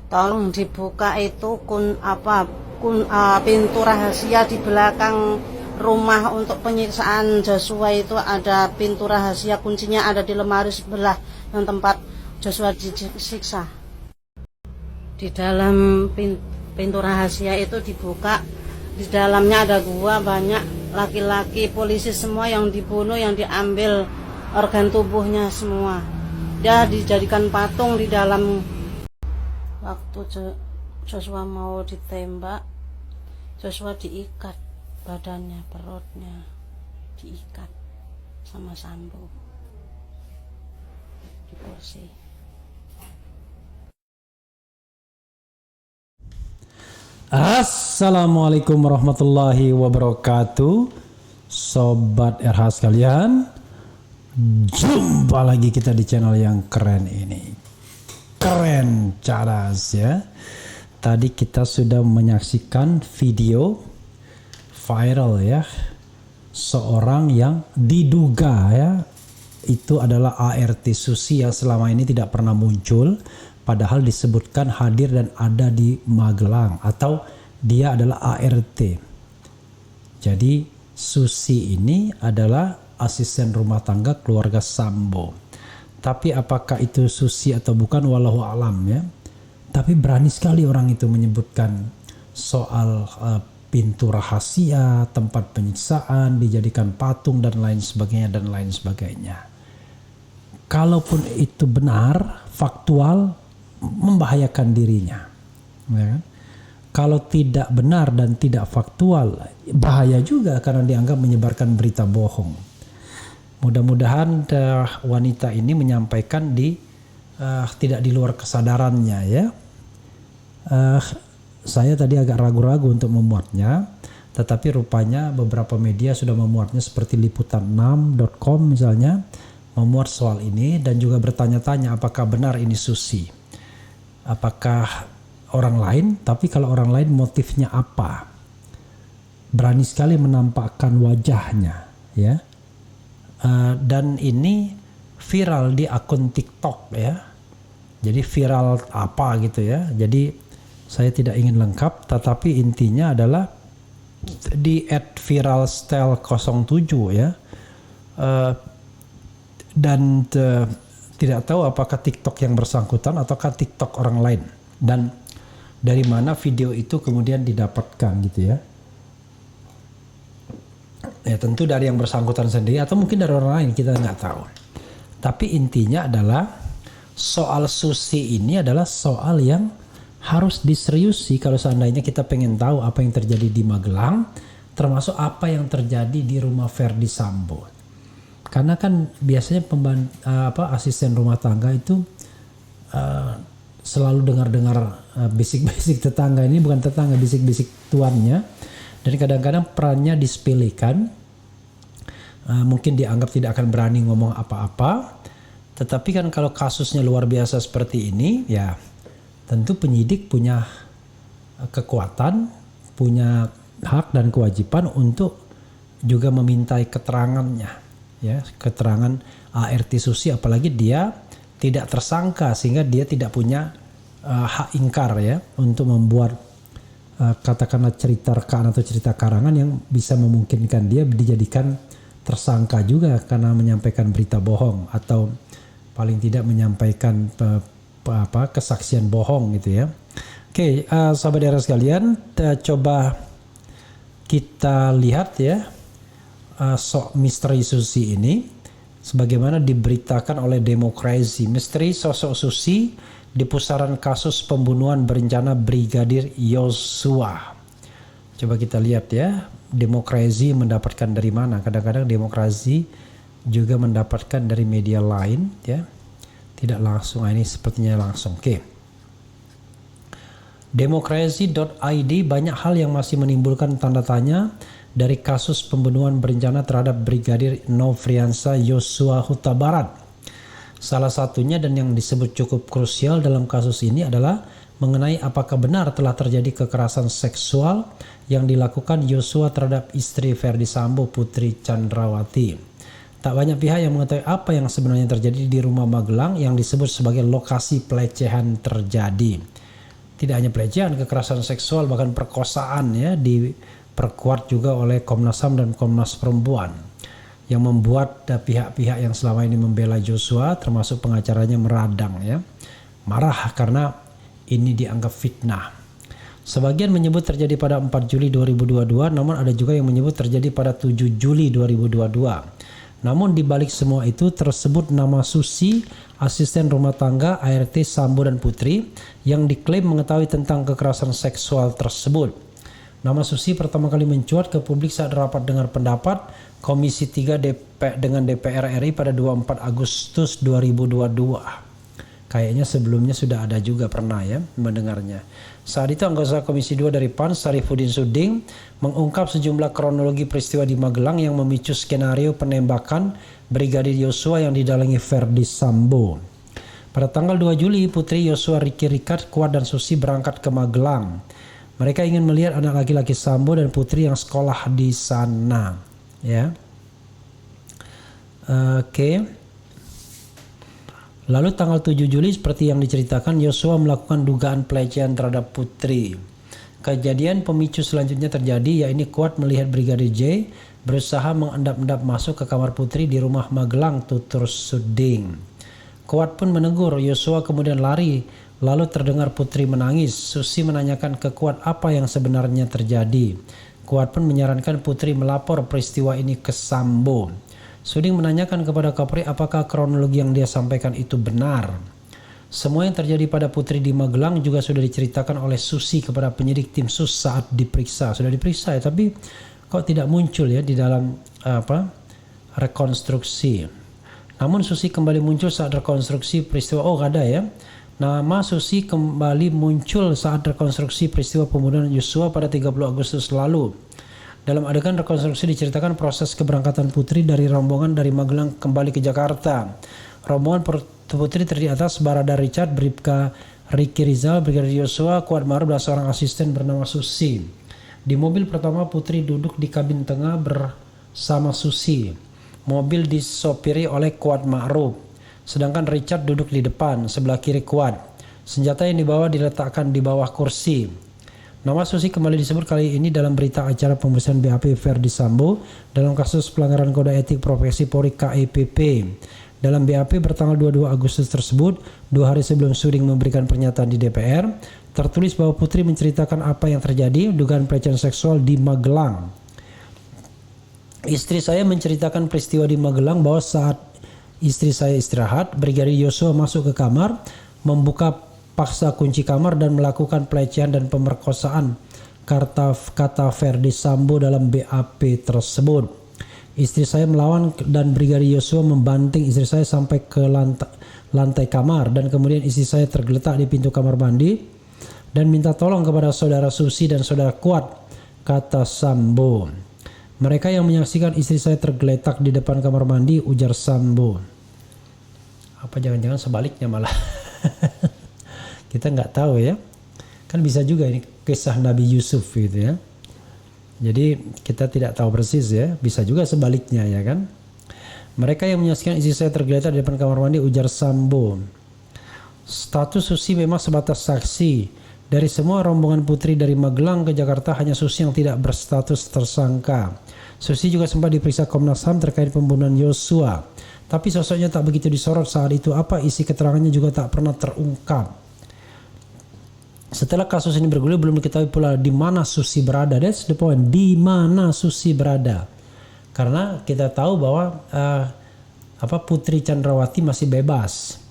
Tolong dibuka itu pintu rahasia di belakang rumah untuk penyiksaan Joshua. Itu ada pintu rahasia, kuncinya ada di lemari sebelah yang tempat Joshua disiksa. Di dalam pintu rahasia itu dibuka, di dalamnya ada gua, banyak laki-laki polisi semua yang dibunuh, yang diambil organ tubuhnya semua. Dia dijadikan patung di dalam. Waktu Joshua mau ditembak, Joshua diikat badannya, perutnya diikat sama Sambo di kursi. Assalamualaikum warahmatullahi wabarakatuh, Sobat RH sekalian. Jumpa lagi kita di channel yang keren ini. Keren cadas ya. Tadi kita sudah menyaksikan video viral ya, seorang yang diduga ya itu adalah ART Susi yang selama ini tidak pernah muncul, padahal disebutkan hadir dan ada di Magelang, atau dia adalah ART. Jadi Susi ini adalah asisten rumah tangga keluarga Sambo. Tapi apakah itu Susi atau bukan, wallahu alam ya. Tapi berani sekali orang itu menyebutkan soal pintu rahasia, tempat penyiksaan, dijadikan patung dan lain sebagainya dan lain sebagainya. Kalaupun itu benar, faktual, membahayakan dirinya. Ya kan? Kalau tidak benar dan tidak faktual, bahaya juga karena dianggap menyebarkan berita bohong. Mudah-mudahan wanita ini menyampaikan tidak di luar kesadarannya ya. Saya tadi agak ragu-ragu untuk memuatnya, tetapi rupanya beberapa media sudah memuatnya, seperti liputan6.com misalnya, memuat soal ini dan juga bertanya-tanya apakah benar ini Susi. Apakah orang lain, tapi kalau orang lain motifnya apa? Berani sekali menampakkan wajahnya ya. Dan ini viral di akun TikTok ya. Jadi viral apa gitu ya. Jadi saya tidak ingin lengkap, tetapi intinya adalah di @viralstyle07 ya. Dan tidak tahu apakah TikTok yang bersangkutan ataukah TikTok orang lain, dan dari mana video itu kemudian didapatkan gitu ya. Ya tentu dari yang bersangkutan sendiri atau mungkin dari orang lain, kita nggak tahu. Tapi intinya adalah soal Susi ini adalah soal yang harus diseriusi kalau seandainya kita pengen tahu apa yang terjadi di Magelang, termasuk apa yang terjadi di rumah Verdi Sambo. Karena kan biasanya asisten rumah tangga itu selalu dengar-dengar bisik-bisik tetangga. Ini bukan tetangga, bisik-bisik tuannya. Dan kadang-kadang perannya disepelekan, mungkin dianggap tidak akan berani ngomong apa-apa. Tetapi kan kalau kasusnya luar biasa seperti ini, ya tentu penyidik punya kekuatan, punya hak dan kewajiban untuk juga memintai keterangannya, ya, keterangan ART Susi, apalagi dia tidak tersangka sehingga dia tidak punya hak ingkar ya untuk membuat katakanlah cerita rekaan atau cerita karangan yang bisa memungkinkan dia dijadikan tersangka juga karena menyampaikan berita bohong atau paling tidak menyampaikan kesaksian bohong gitu ya. Oke, sahabat daerah sekalian, coba kita lihat ya misteri Susi ini sebagaimana diberitakan oleh Demokrasi. Misteri sosok Susi di pusaran kasus pembunuhan berencana Brigadir Yosua. Coba kita lihat ya, Demokrasi mendapatkan dari mana? Kadang-kadang Demokrasi juga mendapatkan dari media lain ya. Tidak langsung, ini sepertinya langsung. Oke. Demokrasi.id, banyak hal yang masih menimbulkan tanda tanya dari kasus pembunuhan berencana terhadap Brigadir Nofriansah Yosua Huta Barat. Salah satunya dan yang disebut cukup krusial dalam kasus ini adalah mengenai apakah benar telah terjadi kekerasan seksual yang dilakukan Yosua terhadap istri Verdi Sambo, Putri Chandrawati. Tak banyak pihak yang mengetahui apa yang sebenarnya terjadi di rumah Magelang yang disebut sebagai lokasi pelecehan terjadi. Tidak hanya pelecehan, kekerasan seksual, bahkan perkosaan ya diperkuat juga oleh Komnas HAM dan Komnas Perempuan, yang membuat pihak-pihak yang selama ini membela Joshua termasuk pengacaranya meradang ya. Marah karena ini dianggap fitnah. Sebagian menyebut terjadi pada 4 Juli 2022, namun ada juga yang menyebut terjadi pada 7 Juli 2022. Namun di balik semua itu tersebut nama Susi, asisten rumah tangga ART Sambo dan Putri, yang diklaim mengetahui tentang kekerasan seksual tersebut. Nama Susi pertama kali mencuat ke publik saat rapat dengar pendapat Komisi 3 dengan DPR RI pada 24 Agustus 2022. Kayaknya sebelumnya sudah ada juga pernah ya mendengarnya. Saat itu anggota Komisi 2 dari PAN, Sarifuddin Suding, mengungkap sejumlah kronologi peristiwa di Magelang yang memicu skenario penembakan Brigadir Yosua yang didalangi Verdi Sambo. Pada tanggal 2 Juli, Putri Yosua, Ricky Rikat, Kuat dan Susi berangkat ke Magelang. Mereka ingin melihat anak laki-laki Sambo dan Putri yang sekolah di sana. Ya. Oke. Lalu tanggal 7 Juli seperti yang diceritakan, Yosua melakukan dugaan pelecehan terhadap Putri. Kejadian pemicu selanjutnya terjadi, yaitu Kuat melihat Brigadir J berusaha mengendap-endap masuk ke kamar Putri di rumah Magelang, tutur Suding. Kuat pun menegur, Yosua kemudian lari, lalu terdengar Putri menangis. Susi menanyakan ke Kuat apa yang sebenarnya terjadi. Kuat pun menyarankan Putri melapor peristiwa ini ke Sambo. Suding menanyakan kepada Kapolri apakah kronologi yang dia sampaikan itu benar. Semua yang terjadi pada Putri di Magelang juga sudah diceritakan oleh Susi kepada penyidik tim sus saat diperiksa. Sudah diperiksa ya, tapi kok tidak muncul ya di dalam rekonstruksi. Namun Susi kembali muncul saat rekonstruksi peristiwa. Oh, ada ya. Nama Susi kembali muncul saat rekonstruksi peristiwa pembunuhan Yosua pada 30 Agustus lalu. Dalam adegan rekonstruksi diceritakan proses keberangkatan Putri dari rombongan dari Magelang kembali ke Jakarta. Rombongan Putri terdiri atas Barada Richard, Bribka Ricky Rizal, Brigadir Yosua, Kuat Maruf, dan seorang asisten bernama Susi. Di mobil pertama Putri duduk di kabin tengah bersama Susi. Mobil disopiri oleh Kuat Ma'ruf, sedangkan Richard duduk di depan, sebelah kiri Kuat. Senjata yang dibawa diletakkan di bawah kursi. Nama Susi kembali disebut kali ini dalam berita acara pemeriksaan BAP Verdi Sambo dalam kasus pelanggaran kode etik profesi Polri KEPP. Dalam BAP bertanggal 22 Agustus tersebut, 2 hari sebelum Suding memberikan pernyataan di DPR, tertulis bahwa Putri menceritakan apa yang terjadi dugaan pelecehan seksual di Magelang. Istri saya menceritakan peristiwa di Magelang bahwa saat istri saya istirahat, Brigadir Yosua masuk ke kamar, membuka paksa kunci kamar dan melakukan pelecehan dan pemerkosaan, kata Verdi Sambo dalam BAP tersebut. Istri saya melawan dan Brigadir Yosua membanting istri saya sampai ke lantai kamar, dan kemudian istri saya tergeletak di pintu kamar mandi dan minta tolong kepada saudara Susi dan saudara Kuat, kata Sambo. Mereka yang menyaksikan istri saya tergeletak di depan kamar mandi, ujar Sambo. Apa jangan-jangan sebaliknya malah. Kita nggak tahu ya, kan bisa juga ini kisah Nabi Yusuf gitu ya. Jadi kita tidak tahu persis ya, bisa juga sebaliknya ya kan. Mereka yang menyaksikan istri saya tergeletak di depan kamar mandi, ujar Sambo. Status Susi memang sebatas saksi. Dari semua rombongan Putri dari Magelang ke Jakarta, hanya Susi yang tidak berstatus tersangka. Susi juga sempat diperiksa Komnas HAM terkait pembunuhan Yosua, tapi sosoknya tak begitu disorot saat itu. Apa isi keterangannya juga tak pernah terungkap. Setelah kasus ini bergulir, belum diketahui pula di mana Susi berada. That's the point, di mana Susi berada. Karena kita tahu bahwa Putri Chandrawati masih bebas.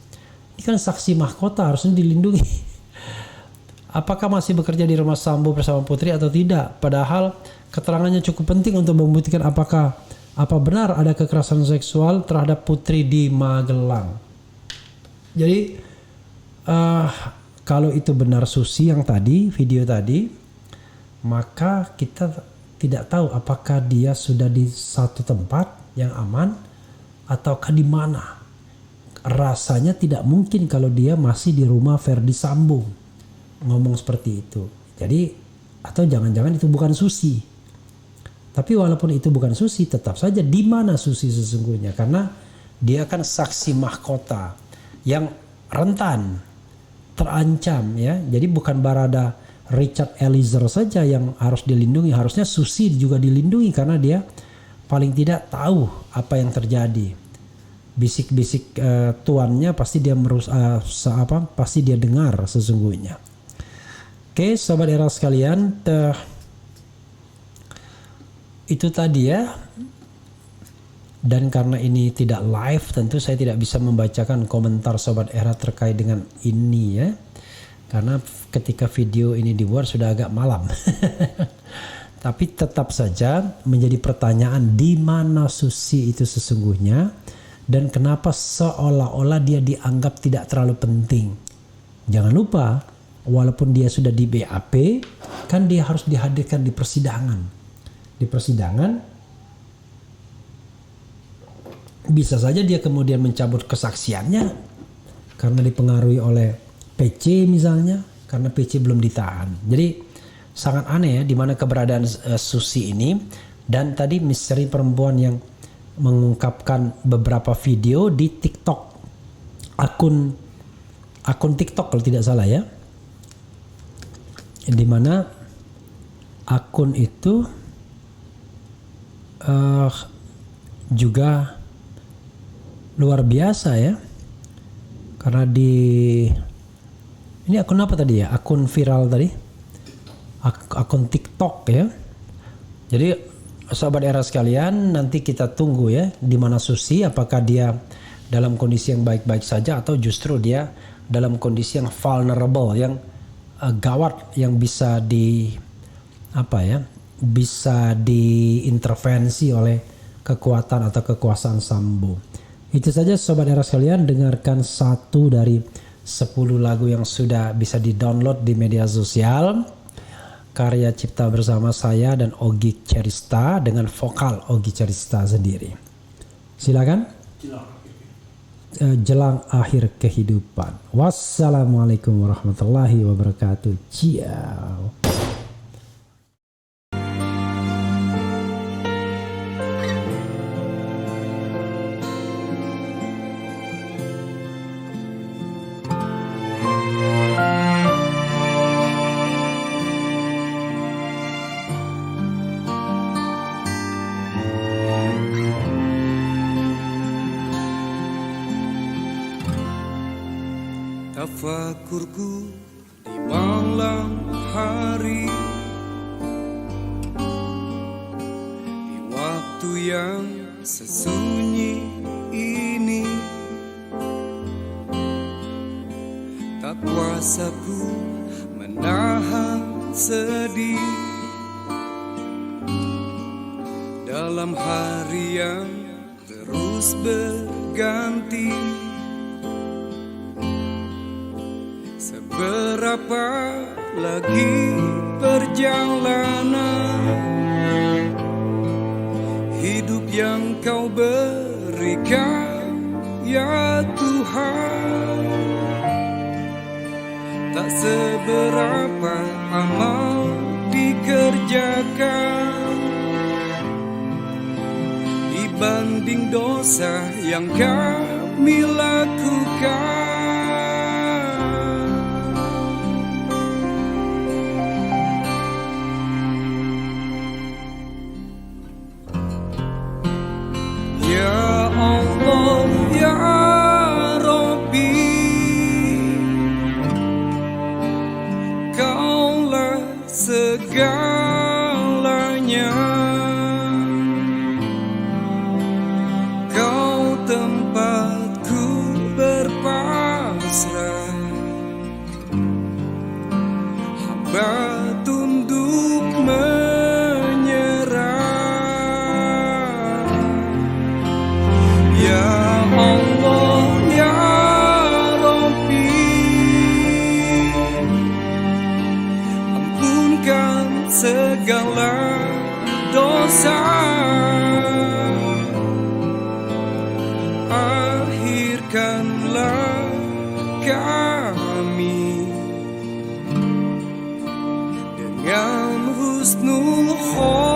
Ini kan saksi mahkota, harusnya dilindungi. Apakah masih bekerja di rumah Sambo bersama Putri atau tidak? Padahal keterangannya cukup penting untuk membuktikan apa benar ada kekerasan seksual terhadap Putri di Magelang. Jadi kalau itu benar Susi yang tadi, video tadi, maka kita tidak tahu apakah dia sudah di satu tempat yang aman ataukah di mana. Rasanya tidak mungkin kalau dia masih di rumah Verdi Sambo ngomong seperti itu. Jadi atau jangan-jangan itu bukan Susi. Tapi walaupun itu bukan Susi, tetap saja di mana Susi sesungguhnya, karena dia kan saksi mahkota yang rentan. terancam ya. Jadi bukan Barada Richard Eliezer saja yang harus dilindungi, harusnya Susi juga dilindungi karena dia paling tidak tahu apa yang terjadi. Bisik-bisik tuannya pasti dia pasti dia dengar sesungguhnya. Oke, sobat era sekalian, itu tadi ya. Dan karena ini tidak live, tentu saya tidak bisa membacakan komentar sobat era terkait dengan ini ya. Karena ketika video ini dibuat sudah agak malam. Tapi tetap saja menjadi pertanyaan di mana Susi itu sesungguhnya dan kenapa seolah-olah dia dianggap tidak terlalu penting. Jangan lupa, walaupun dia sudah di BAP, kan dia harus dihadirkan di persidangan. Di persidangan bisa saja dia kemudian mencabut kesaksiannya karena dipengaruhi oleh PC misalnya, karena PC belum ditahan. Jadi sangat aneh ya di mana keberadaan Susi ini. Dan tadi misteri perempuan yang mengungkapkan beberapa video di TikTok, akun TikTok kalau tidak salah ya, di mana akun itu juga luar biasa ya, karena ini akun apa tadi ya, akun viral tadi, akun TikTok ya. Jadi sahabat era sekalian, nanti kita tunggu ya di mana Susi, apakah dia dalam kondisi yang baik-baik saja atau justru dia dalam kondisi yang vulnerable, yang gawat, yang bisa bisa diintervensi oleh kekuatan atau kekuasaan Sambo. Itu saja sobat era sekalian, dengarkan satu dari 10 lagu yang sudah bisa di-download di media sosial. Karya cipta bersama saya dan Ogi Cerista dengan vokal Ogi Cerista sendiri. Silakan. Jelang akhir kehidupan. Wassalamualaikum warahmatullahi wabarakatuh. Ciao. Tafakurku di malam hari, di waktu yang sesunyi ini, tak kuasaku menahan sedih dalam hari yang terus berganti. Berapa lagi perjalanan hidup yang Kau berikan ya Tuhan, tak seberapa amal dikerjakan dibanding dosa yang kami lakukan. Segalanya Kau tempatku berpasrah, hamba tunduk menyerah. Ya Allah ya Rabbi, segala dosa, akhirkanlah kami dengan husnul khotimah.